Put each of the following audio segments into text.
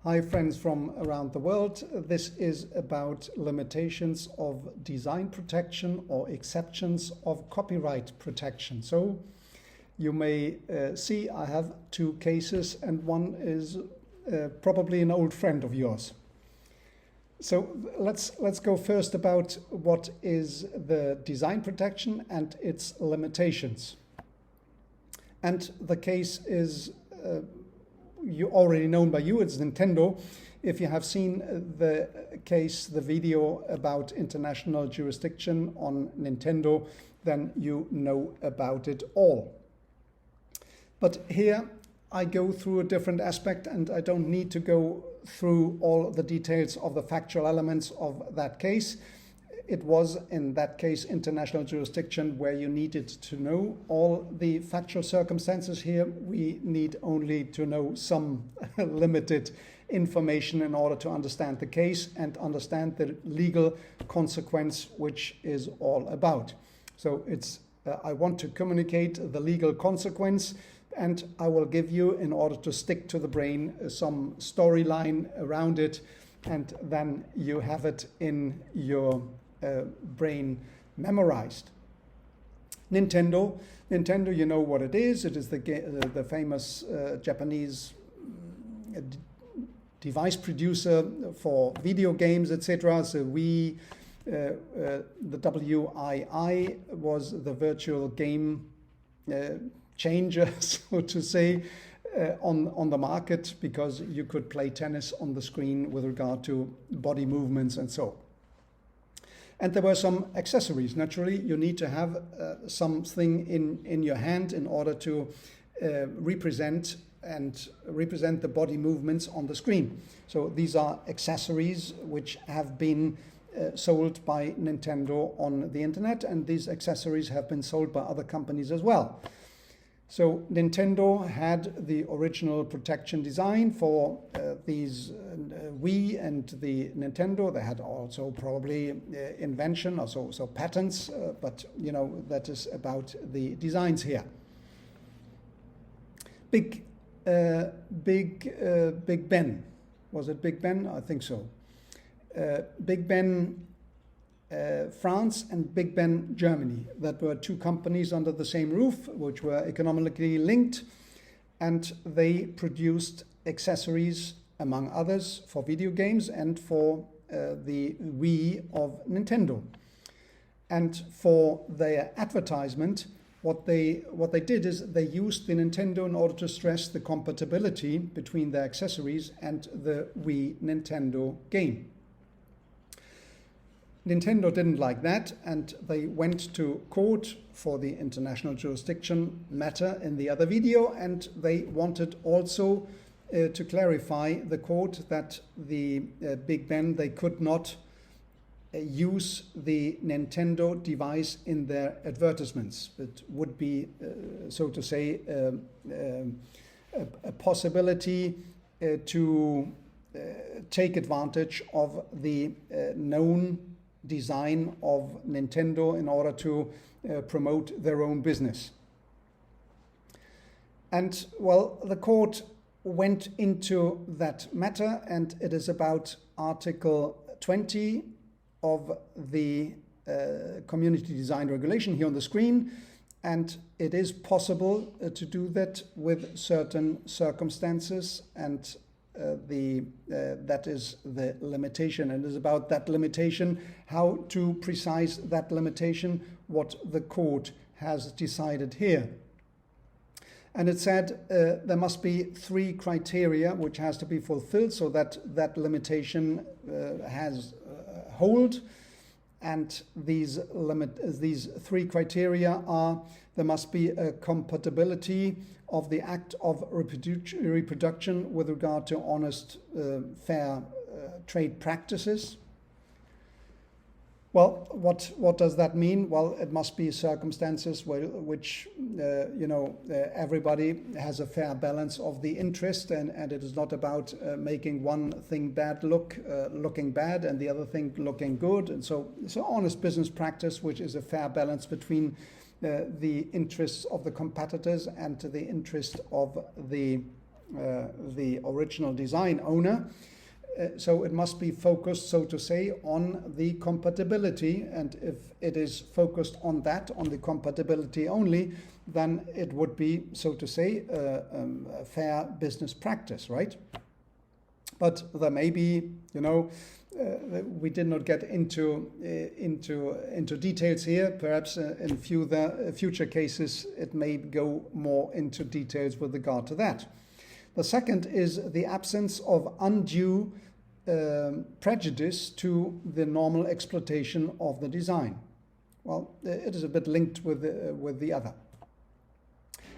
Hi friends from around the world. This is about limitations of design protection or exceptions of copyright protection. So you may see I have two cases and one is probably an old friend of yours. So let's go first about what is the design protection and its limitations. And the case is you already known by you, it's Nintendo. If you have seen the case, the video about international jurisdiction on Nintendo, then you know about it all. But here I go through a different aspect and I don't need to go through all the details of the factual elements of that case. It was, in that case, international jurisdiction where you needed to know all the factual circumstances. Here we need only to know some limited information in order to understand the case and understand the legal consequence, which is all about. So it's I want to communicate the legal consequence, and I will give you, in order to stick to the brain, some storyline around it, and then you have it in your brain memorized. Nintendo, you know what it is. It is the famous Japanese device producer for video games, etc. So the WII was the virtual game changer, so to say, on the market, because you could play tennis on the screen with regard to body movements and so. And there were some accessories. Naturally, you need to have something in your hand in order to represent the body movements on the screen. So these are accessories which have been sold by Nintendo on the internet, and these accessories have been sold by other companies as well. So Nintendo had the original protection design for these Wii and the Nintendo. They had also probably invention, also patents, but you know, that is about the designs here. BigBen, was it BigBen? I think so. BigBen France and BigBen Germany. That were two companies under the same roof, which were economically linked, and they produced accessories, among others, for video games and for the Wii of Nintendo. And for their advertisement, what they did is they used the Nintendo in order to stress the compatibility between their accessories and the Wii Nintendo game. Nintendo didn't like that, and they went to court for the international jurisdiction matter in the other video, and they wanted also to clarify the court that the BigBen, they could not use the Nintendo device in their advertisements. It would be, so to say, a possibility to take advantage of the known design of Nintendo in order to promote their own business. And well, the court went into that matter, and it is about Article 20 of the Community Design Regulation here on the screen, and it is possible to do that with certain circumstances, and that is the limitation, and it is about that limitation, how to precise that limitation, what the court has decided here. And it said there must be 3 criteria which has to be fulfilled so that that limitation has hold. And these 3 criteria are: there must be a compatibility of the act of reproduction with regard to honest, fair trade practices. Well, what does that mean? Well, it must be circumstances which everybody has a fair balance of the interest, and it is not about making one thing looking bad and the other thing looking good. And so honest business practice, which is a fair balance between the interests of the competitors and the interest of the the original design owner. So it must be focused, so to say, on the compatibility, and if it is focused on that, on the compatibility only, then it would be, so to say, a fair business practice, right? But there may be, you know, we did not get into details here. Perhaps in future cases it may go more into details with regard to that. The second is the absence of undue prejudice to the normal exploitation of the design. Well, it is a bit linked with the other.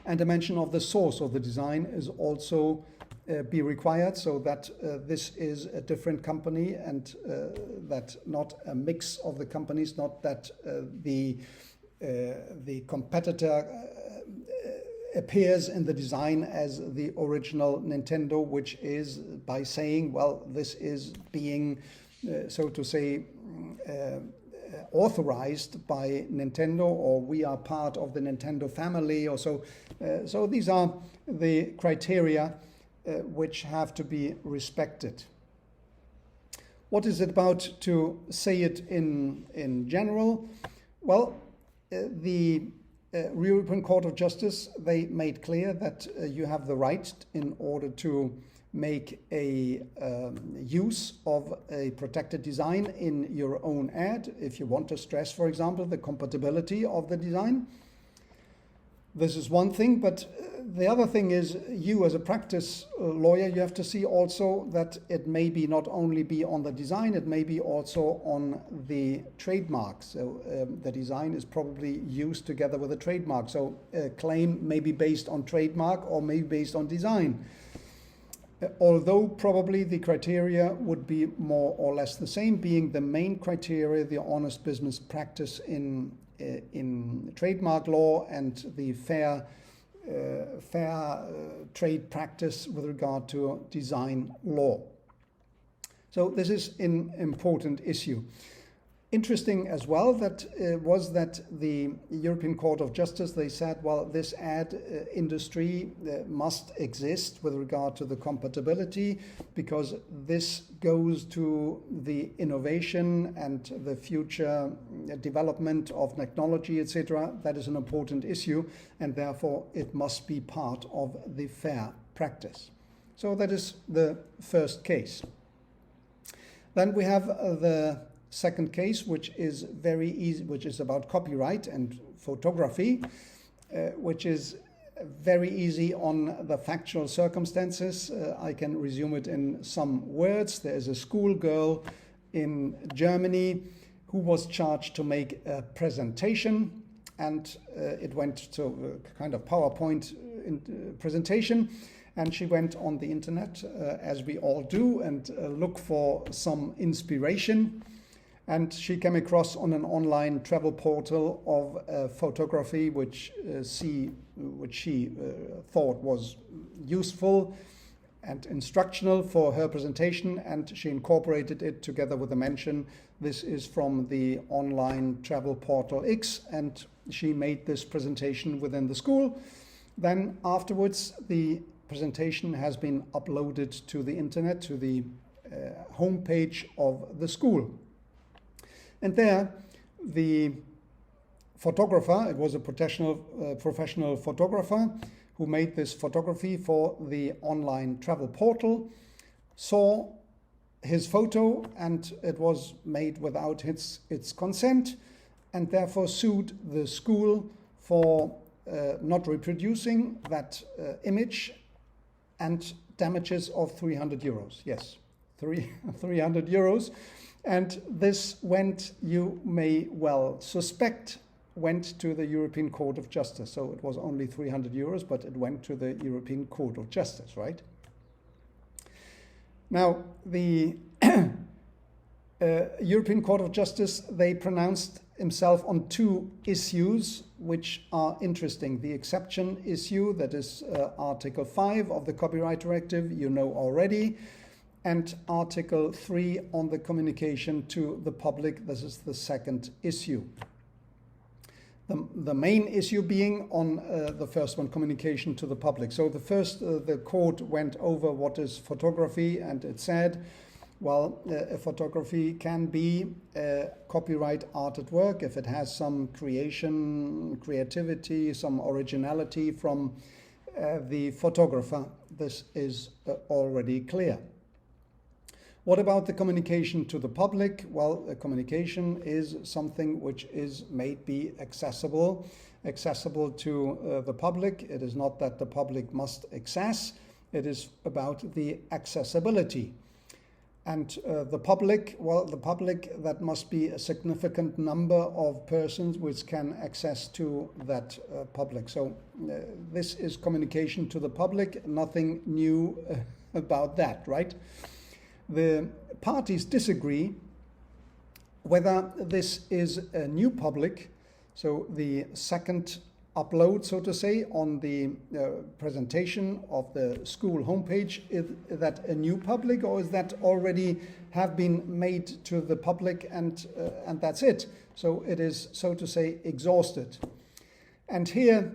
And a mention of the source of the design is also be required, so that this is a different company, and that not a mix of the companies, not that the competitor appears in the design as the original Nintendo, which is by saying, well, this is being, so to say, authorized by Nintendo, or we are part of the Nintendo family, or so. So these are the criteria which have to be respected. What is it about to say it in general? Well, the European Court of Justice, they made clear that you have the right in order to make a use of a protected design in your own ad if you want to stress, for example, the compatibility of the design. This is one thing, but the other thing is, you as a practice lawyer, you have to see also that it may be not only be on the design, it may be also on the trademark. So the design is probably used together with a trademark. So a claim may be based on trademark or may be based on design. Although probably the criteria would be more or less the same, being the main criteria, the honest business practice in trademark law and the fair trade practice with regard to design law. So this is an important issue. Interesting as well that was that the European Court of Justice, they said, well, this ad industry must exist with regard to the compatibility, because this goes to the innovation and the future development of technology, etc. That is an important issue, and therefore it must be part of the fair practice. So that is the first case. Then we have the second case, which is very easy, which is about copyright and photography, which is very easy on the factual circumstances. I can resume it in some words. There is a schoolgirl in Germany who was charged to make a presentation, and it went to a kind of PowerPoint presentation. And she went on the internet, as we all do, and look for some inspiration. And she came across on an online travel portal of photography which she thought was useful and instructional for her presentation, and she incorporated it together with a mention. This is from the online travel portal X, and she made this presentation within the school. Then afterwards, the presentation has been uploaded to the internet, to the homepage of the school. And there, the photographer, it was a professional photographer who made this photography for the online travel portal, saw his photo, and it was made without its consent, and therefore sued the school for not reproducing that image, and damages of 300 euros. Yes, 300 euros. And this went, you may well suspect, went to the European Court of Justice. So it was only 300 euros, but it went to the European Court of Justice, right? Now, the European Court of Justice, they pronounced himself on two issues which are interesting. The exception issue, that is Article 5 of the Copyright Directive, you know already, and Article 3 on the communication to the public. This is the second issue. The main issue being on the first one, communication to the public. So the court went over what is photography, and it said, well, a photography can be a copyright-arted work if it has some creativity, some originality from the photographer. This is already clear. What about the communication to the public? Well, communication is something which is made be accessible to the public. It is not that the public must access. It is about the accessibility. And the public, well, the public, that must be a significant number of persons which can access to that public. So this is communication to the public, nothing new about that, right? The parties disagree whether this is a new public, so the second upload, so to say, on the presentation of the school homepage, is that a new public, or is that already have been made to the public and that's it? So it is, so to say, exhausted. And here,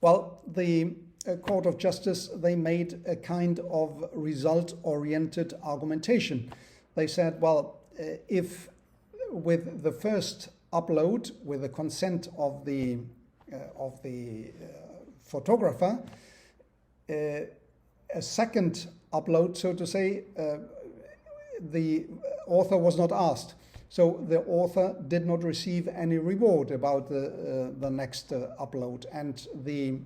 well, the Court of Justice, they made a kind of result-oriented argumentation. They said, well, if with the first upload, with the consent of the photographer, a second upload, so to say, the author was not asked. So the author did not receive any reward about the next upload, and the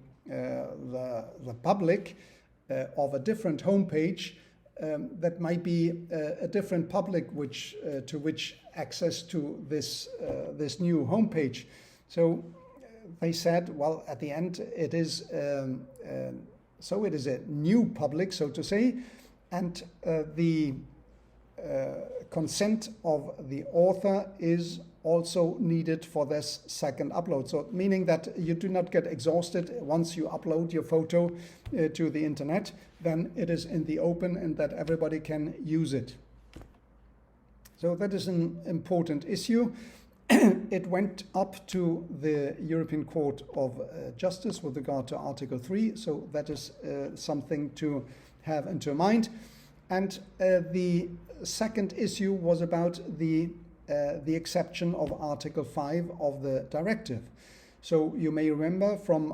public of a different homepage, that might be a different public to which access to this new homepage. So they said, well, at the end it is so it is a new public, so to say, and the consent of the author is also needed for this second upload. So meaning that you do not get exhausted once you upload your photo to the internet, then it is in the open and that everybody can use it. So that is an important issue. It went up to the European Court of Justice with regard to Article 3, so that is something to have into mind. And the second issue was about the exception of Article 5 of the directive. So you may remember from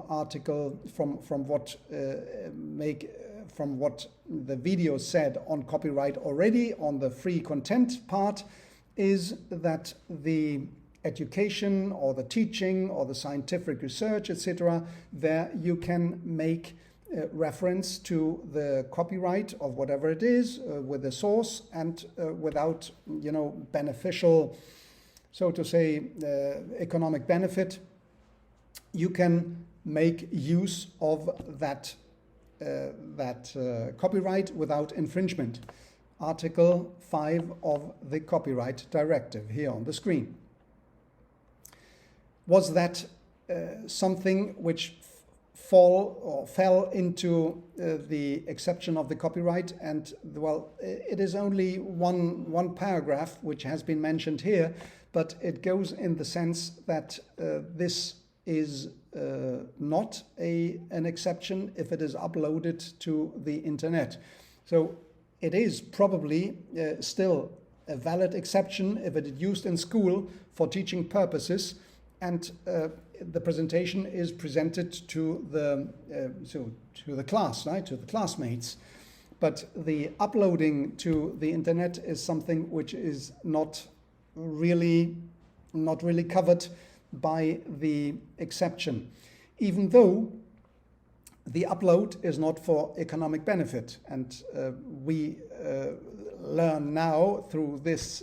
what the video said on copyright already, on the free content part, is that the education or the teaching or the scientific research, etc., there you can make reference to the copyright of whatever it is with the source, and without, beneficial, so to say, economic benefit, you can make use of that copyright without infringement. Article 5 of the Copyright Directive here on the screen. Was that something which fell into the exception of the copyright? And well, it is only one paragraph which has been mentioned here, but it goes in the sense that this is not an exception if it is uploaded to the internet. So it is probably still a valid exception if it is used in school for teaching purposes, and the presentation is presented to the class, right, to the classmates. But the uploading to the internet is something which is not really covered by the exception, even though the upload is not for economic benefit. And we learn now through this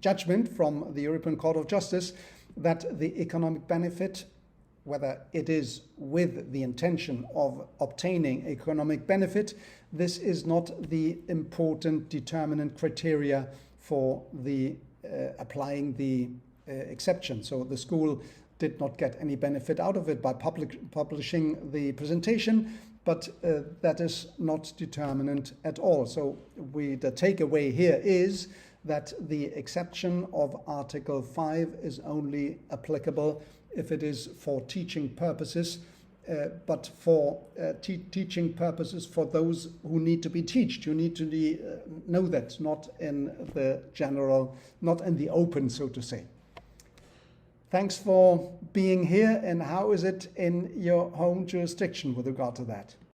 judgment from the European Court of Justice that the economic benefit, whether it is with the intention of obtaining economic benefit, this is not the important determinant criteria for the applying the exception. So the school did not get any benefit out of it by publishing the presentation, but that is not determinant at all. So the takeaway here is that the exception of Article 5 is only applicable if it is for teaching purposes, but for teaching purposes for those who need to be taught. You need to know that, not in the general, not in the open, so to say. Thanks for being here, and how is it in your home jurisdiction with regard to that?